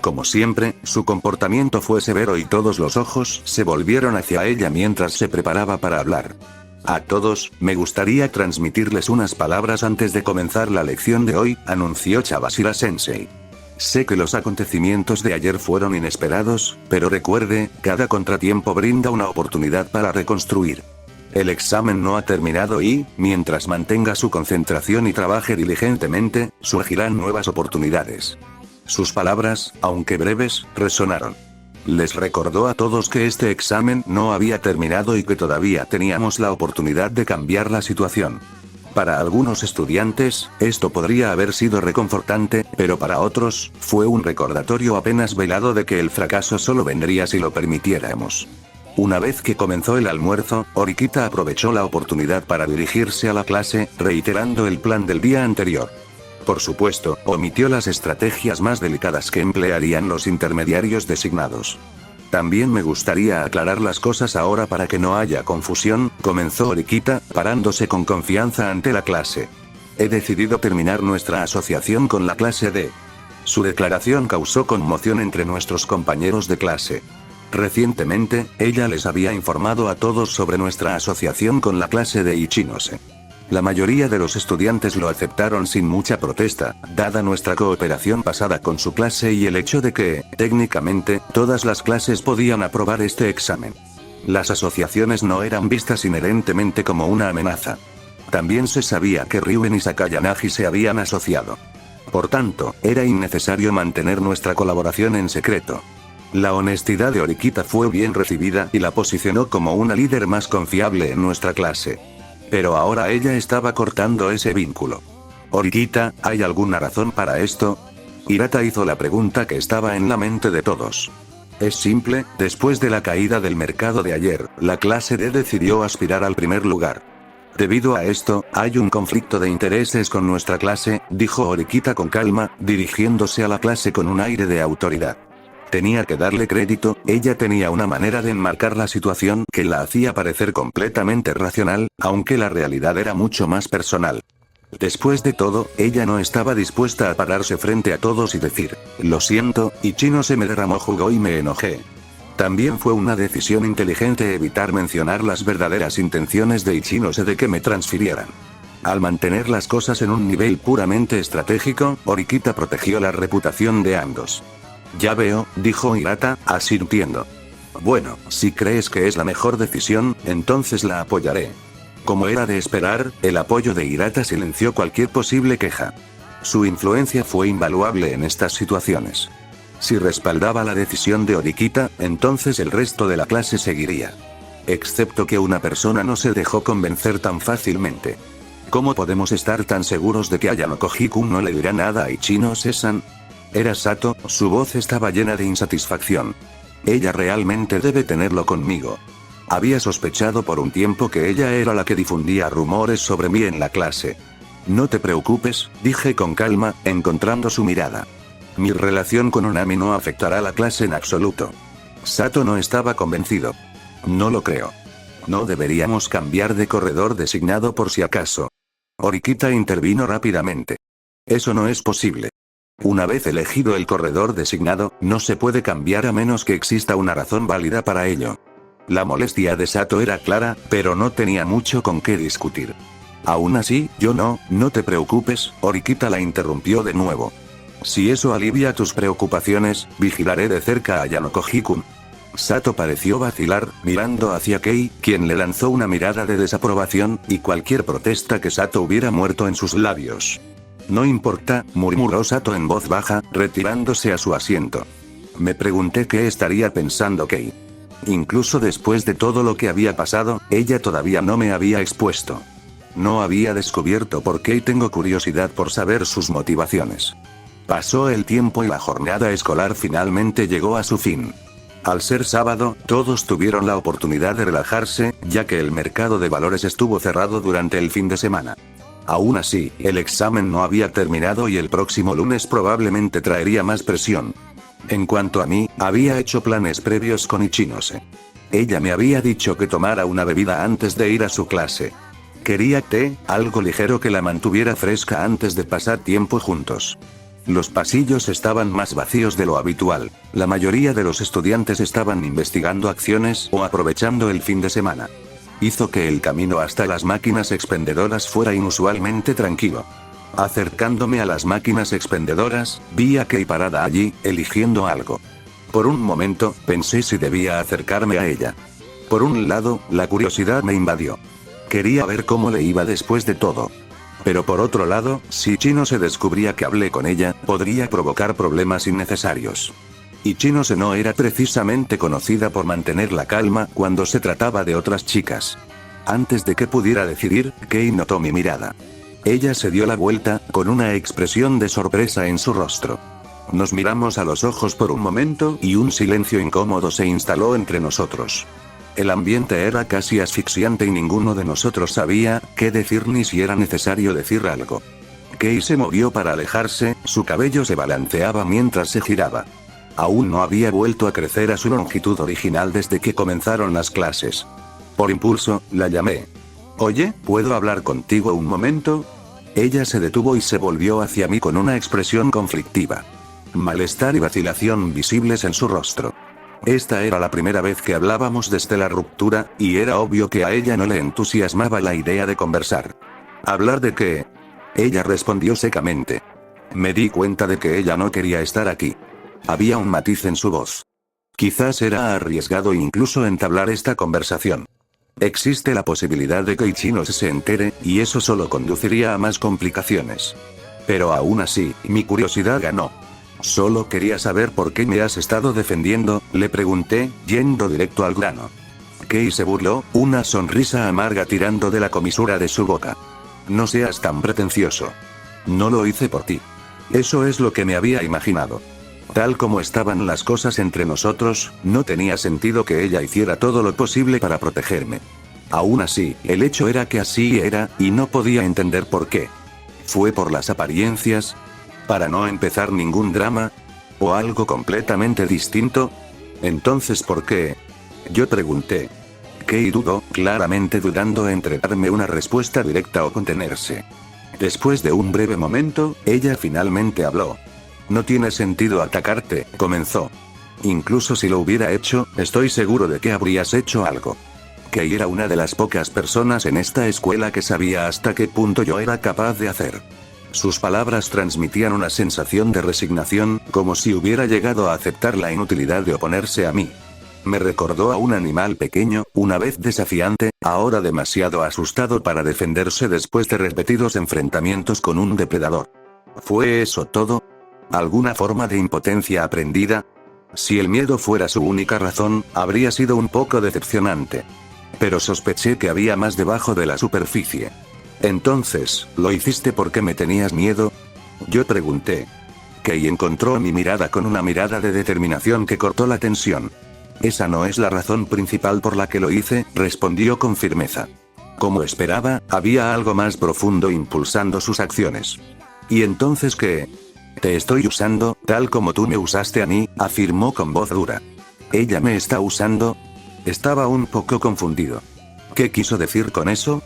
[SPEAKER 1] Como siempre, su comportamiento fue severo y todos los ojos se volvieron hacia ella mientras se preparaba para hablar. A todos, me gustaría transmitirles unas palabras antes de comenzar la lección de hoy, anunció Chabashira-sensei. Sé que los acontecimientos de ayer fueron inesperados, pero recuerde, cada contratiempo brinda una oportunidad para reconstruir. El examen no ha terminado y, mientras mantenga su concentración y trabaje diligentemente, surgirán nuevas oportunidades. Sus palabras, aunque breves, resonaron. Les recordó a todos que este examen no había terminado y que todavía teníamos la oportunidad de cambiar la situación. Para algunos estudiantes, esto podría haber sido reconfortante, pero para otros, fue un recordatorio apenas velado de que el fracaso solo vendría si lo permitiéramos. Una vez que comenzó el almuerzo, Horikita aprovechó la oportunidad para dirigirse a la clase, reiterando el plan del día anterior. Por supuesto, omitió las estrategias más delicadas que emplearían los intermediarios designados. También me gustaría aclarar las cosas ahora para que no haya confusión, comenzó Horikita, parándose con confianza ante la clase. He decidido terminar nuestra asociación con la clase D. Su declaración causó conmoción entre nuestros compañeros de clase. Recientemente, ella les había informado a todos sobre nuestra asociación con la clase de Ichinose. La mayoría de los estudiantes lo aceptaron sin mucha protesta, dada nuestra cooperación pasada con su clase y el hecho de que, técnicamente, todas las clases podían aprobar este examen. Las asociaciones no eran vistas inherentemente como una amenaza. También se sabía que Ryuen y Sakayanagi se habían asociado. Por tanto, era innecesario mantener nuestra colaboración en secreto. La honestidad de Horikita fue bien recibida y la posicionó como una líder más confiable en nuestra clase. Pero ahora ella estaba cortando ese vínculo. Horikita, ¿hay alguna razón para esto? Hirata hizo la pregunta que estaba en la mente de todos. Es simple, después de la caída del mercado de ayer, la clase D decidió aspirar al primer lugar. Debido a esto, hay un conflicto de intereses con nuestra clase, dijo Horikita con calma, dirigiéndose a la clase con un aire de autoridad. Tenía que darle crédito, ella tenía una manera de enmarcar la situación que la hacía parecer completamente racional, aunque la realidad era mucho más personal. Después de todo, ella no estaba dispuesta a pararse frente a todos y decir, lo siento, Ichino se me derramó jugo y me enojé. También fue una decisión inteligente evitar mencionar las verdaderas intenciones de Ichinose de que me transfirieran. Al mantener las cosas en un nivel puramente estratégico, Horikita protegió la reputación de ambos. Ya veo, dijo Hirata, asintiendo. Bueno, si crees que es la mejor decisión, entonces la apoyaré. Como era de esperar, el apoyo de Hirata silenció cualquier posible queja. Su influencia fue invaluable en estas situaciones. Si respaldaba la decisión de Horikita, entonces el resto de la clase seguiría. Excepto que una persona no se dejó convencer tan fácilmente. ¿Cómo podemos estar tan seguros de que Ayano Koji-kun no le dirá nada a Ichinose-san? Era Sato, su voz estaba llena de insatisfacción. Ella realmente debe tenerlo conmigo. Había sospechado por un tiempo que ella era la que difundía rumores sobre mí en la clase. No te preocupes, dije con calma, encontrando su mirada. Mi relación con Onami no afectará a la clase en absoluto. Sato no estaba convencido. No lo creo. No deberíamos cambiar de corredor designado por si acaso. Horikita intervino rápidamente. Eso no es posible. Una vez elegido el corredor designado, no se puede cambiar a menos que exista una razón válida para ello. La molestia de Sato era clara, pero no tenía mucho con qué discutir. Aún así, yo no te preocupes, Horikita la interrumpió de nuevo. Si eso alivia tus preocupaciones, vigilaré de cerca a Ayano Koji-kun. Sato pareció vacilar, mirando hacia Kei, quien le lanzó una mirada de desaprobación, y cualquier protesta que Sato hubiera muerto en sus labios. No importa, murmuró Sato en voz baja, retirándose a su asiento. Me pregunté qué estaría pensando Kei. Incluso después de todo lo que había pasado, ella todavía no me había expuesto. No había descubierto por qué y tengo curiosidad por saber sus motivaciones. Pasó el tiempo y la jornada escolar finalmente llegó a su fin. Al ser sábado, todos tuvieron la oportunidad de relajarse, ya que el mercado de valores estuvo cerrado durante el fin de semana. Aún así, el examen no había terminado y el próximo lunes probablemente traería más presión. En cuanto a mí, había hecho planes previos con Ichinose. Ella me había dicho que tomara una bebida antes de ir a su clase. Quería té, algo ligero que la mantuviera fresca antes de pasar tiempo juntos. Los pasillos estaban más vacíos de lo habitual. La mayoría de los estudiantes estaban investigando acciones o aprovechando el fin de semana. Hizo que el camino hasta las máquinas expendedoras fuera inusualmente tranquilo. Acercándome a las máquinas expendedoras, vi a Kei parada allí, eligiendo algo. Por un momento, pensé si debía acercarme a ella. Por un lado, la curiosidad me invadió. Quería ver cómo le iba después de todo. Pero por otro lado, si Ichinose descubría que hablé con ella, podría provocar problemas innecesarios. Ichinose no era precisamente conocida por mantener la calma cuando se trataba de otras chicas. Antes de que pudiera decidir, Kei notó mi mirada. Ella se dio la vuelta, con una expresión de sorpresa en su rostro. Nos miramos a los ojos por un momento y un silencio incómodo se instaló entre nosotros. El ambiente era casi asfixiante y ninguno de nosotros sabía qué decir ni si era necesario decir algo. Kei se movió para alejarse, su cabello se balanceaba mientras se giraba. Aún no había vuelto a crecer a su longitud original desde que comenzaron las clases. Por impulso, la llamé. Oye, ¿puedo hablar contigo un momento? Ella se detuvo y se volvió hacia mí con una expresión conflictiva. Malestar y vacilación visibles en su rostro. Esta era la primera vez que hablábamos desde la ruptura, y era obvio que a ella no le entusiasmaba la idea de conversar. ¿Hablar de qué? Ella respondió secamente. Me di cuenta de que ella no quería estar aquí. Había un matiz en su voz. Quizás era arriesgado incluso entablar esta conversación. Existe la posibilidad de que Ichino se entere, y eso solo conduciría a más complicaciones. Pero aún así, mi curiosidad ganó. Solo quería saber por qué me has estado defendiendo, le pregunté, yendo directo al grano. Kei se burló, una sonrisa amarga tirando de la comisura de su boca. No seas tan pretencioso. No lo hice por ti. Eso es lo que me había imaginado. Tal como estaban las cosas entre nosotros, no tenía sentido que ella hiciera todo lo posible para protegerme. Aún así, el hecho era que así era, y no podía entender por qué. ¿Fue por las apariencias? ¿Para no empezar ningún drama? ¿O algo completamente distinto? Entonces, ¿por qué? Yo pregunté. Kei dudó, claramente dudando entre darme una respuesta directa o contenerse. Después de un breve momento, ella finalmente habló. No tiene sentido atacarte, comenzó. Incluso si lo hubiera hecho, estoy seguro de que habrías hecho algo. Kei era una de las pocas personas en esta escuela que sabía hasta qué punto yo era capaz de hacer. Sus palabras transmitían una sensación de resignación, como si hubiera llegado a aceptar la inutilidad de oponerse a mí. Me recordó a un animal pequeño, una vez desafiante, ahora demasiado asustado para defenderse después de repetidos enfrentamientos con un depredador. ¿Fue eso todo? ¿Alguna forma de impotencia aprendida? Si el miedo fuera su única razón, habría sido un poco decepcionante. Pero sospeché que había más debajo de la superficie. Entonces, ¿lo hiciste porque me tenías miedo? Yo pregunté. Kei encontró mi mirada con una mirada de determinación que cortó la tensión. Esa no es la razón principal por la que lo hice, respondió con firmeza. Como esperaba, había algo más profundo impulsando sus acciones. ¿Y entonces qué? Te estoy usando, tal como tú me usaste a mí, afirmó con voz dura. ¿Ella me está usando? Estaba un poco confundido. ¿Qué quiso decir con eso?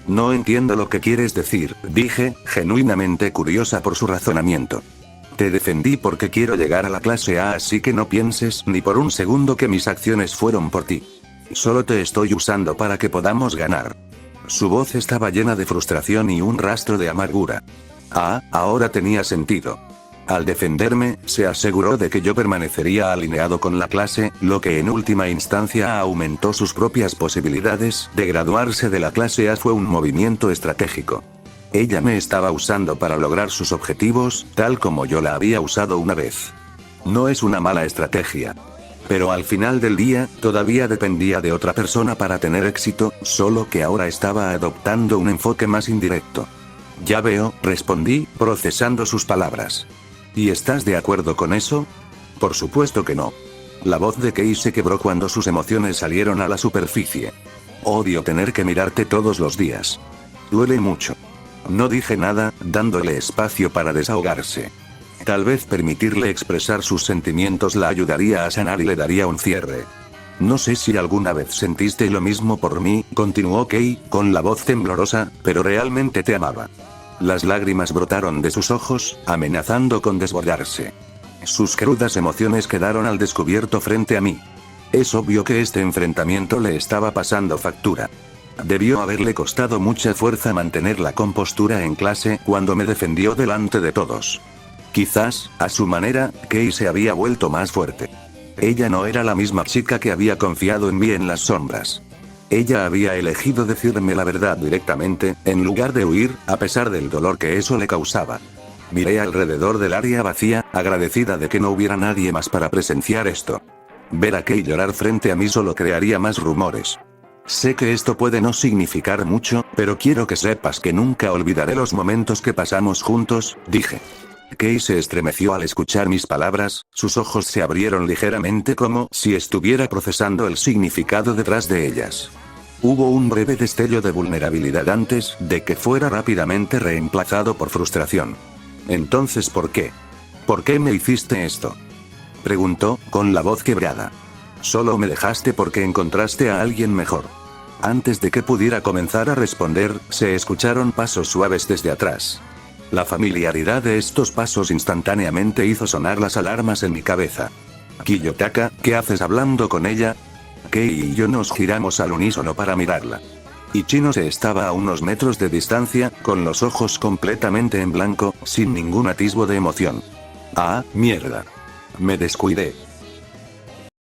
[SPEAKER 1] No entiendo lo que quieres decir, dije, genuinamente curiosa por su razonamiento. Te defendí porque quiero llegar a la clase A, así que no pienses ni por un segundo que mis acciones fueron por ti. Solo te estoy usando para que podamos ganar. Su voz estaba llena de frustración y un rastro de amargura. Ah, ahora tenía sentido. Al defenderme, se aseguró de que yo permanecería alineado con la clase, lo que en última instancia aumentó sus propias posibilidades de graduarse de la clase A. Fue un movimiento estratégico. Ella me estaba usando para lograr sus objetivos, tal como yo la había usado una vez. No es una mala estrategia. Pero al final del día, todavía dependía de otra persona para tener éxito, solo que ahora estaba adoptando un enfoque más indirecto. Ya veo, respondí, procesando sus palabras. ¿Y estás de acuerdo con eso? Por supuesto que no. La voz de Kei se quebró cuando sus emociones salieron a la superficie. Odio tener que mirarte todos los días. Duele mucho. No dije nada, dándole espacio para desahogarse. Tal vez permitirle expresar sus sentimientos la ayudaría a sanar y le daría un cierre. No sé si alguna vez sentiste lo mismo por mí, continuó Kei, con la voz temblorosa, pero realmente te amaba. Las lágrimas brotaron de sus ojos, amenazando con desbordarse. Sus crudas emociones quedaron al descubierto frente a mí. Es obvio que este enfrentamiento le estaba pasando factura. Debió haberle costado mucha fuerza mantener la compostura en clase cuando me defendió delante de todos. Quizás, a su manera, Kei se había vuelto más fuerte. Ella no era la misma chica que había confiado en mí en las sombras. Ella había elegido decirme la verdad directamente, en lugar de huir, a pesar del dolor que eso le causaba. Miré alrededor del área vacía, agradecida de que no hubiera nadie más para presenciar esto. Ver a Kei llorar frente a mí solo crearía más rumores. Sé que esto puede no significar mucho, pero quiero que sepas que nunca olvidaré los momentos que pasamos juntos, dije. Kei se estremeció al escuchar mis palabras, sus ojos se abrieron ligeramente como si estuviera procesando el significado detrás de ellas. Hubo un breve destello de vulnerabilidad antes de que fuera rápidamente reemplazado por frustración. Entonces, ¿por qué? ¿Por qué me hiciste esto? Preguntó, con la voz quebrada. Solo me dejaste porque encontraste a alguien mejor. Antes de que pudiera comenzar a responder, se escucharon pasos suaves desde atrás. La familiaridad de estos pasos instantáneamente hizo sonar las alarmas en mi cabeza. Kiyotaka, ¿qué haces hablando con ella? Kei y yo nos giramos al unísono para mirarla. Y Chino se estaba a unos metros de distancia, con los ojos completamente en blanco, sin ningún atisbo de emoción. Ah, mierda. Me descuidé.